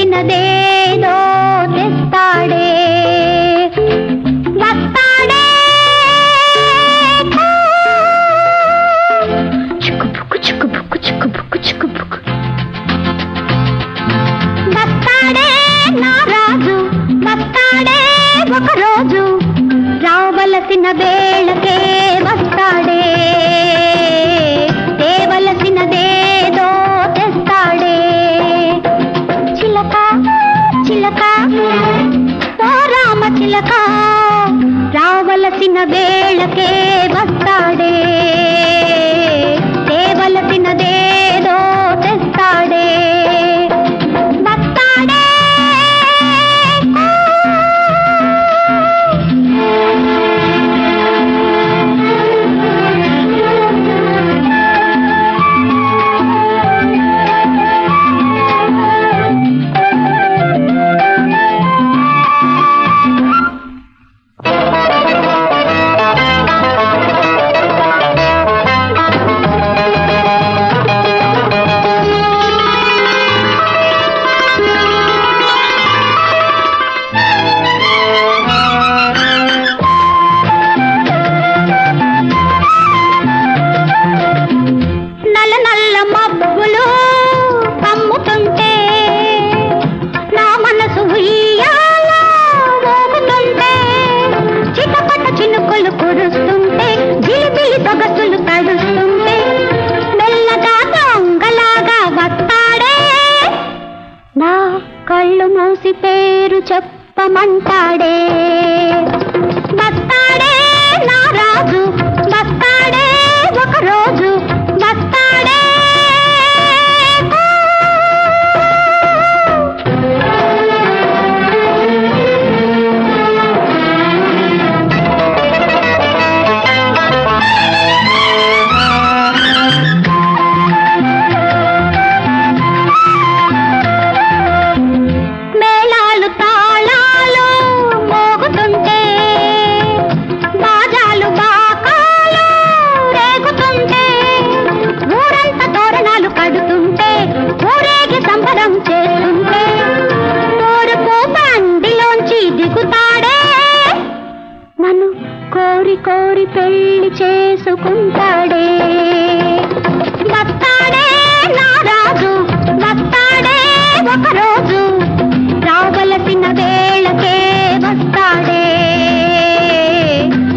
కావలసినదేదో తెస్తాడే వస్తాడే చిక్కుబుక్కు చిక్కుబుక్కు చిక్కుబుక్కు చిక్కుబుక్కు వస్తాడే నా రాజు వస్తాడే ఒకరోజు రావలసిన వేళకే వస్తాడే తేవలసినదేదో తెస్తాడే చిలక చిలక ఓ రామ చిలక రావలసిన వేళకే వస్తాడే తేవలసినదేదో తెస్తాడే వస్తాడే కురుస్తుంటే జిలిబిలి సొగసులు తడుస్తుంటే మెల్లగా దొంగలాగా వస్తాడే నా కళ్ళు మూసి పేరు చెప్పమంటాడే వస్తాడే నా రాజు వస్తాడే ఒకరోజు వస్తాడే చేస్తుంటే తోరుపు బండిలోంచి దిగుతాడే నన్ను కోరి కోరి పెళ్లి చేసుకుంటాడే వస్తాడే నా రాజు వస్తాడే ఒకరోజు రావలసిన వేళకే వస్తాడే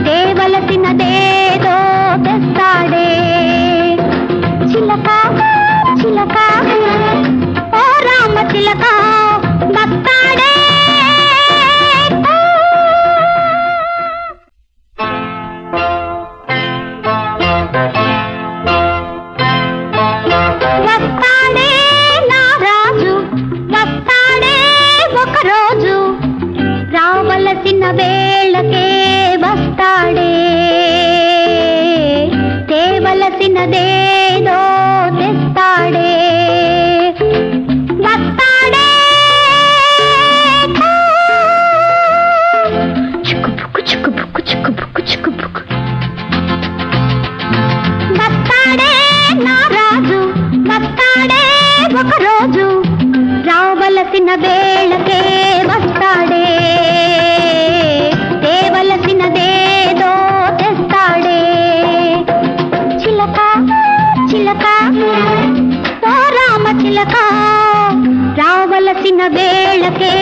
తేవలసినదేదో తెస్తాడే చిలక చిలక ఓ రామ చిలక వస్తాడే వస్తాడే నా రాజు వస్తాడే ఒకరోజు రావలసిన వేళకే వస్తాడే తేవలసినదేదో తెస్తాడే వస్తాడే చిక్కుబుక్కు చిక్కుబుక్కు చిక్కుబుక్కు చిక్కుబుక్కు వస్తాడే నా రాజు వస్తాడే ఒకరోజు రావలసిన వేళకే వస్తాడే తేవలసినదేదో తెస్తాడే చిలక చిలక ఓ రామ చిలక రావలసిన వేళకే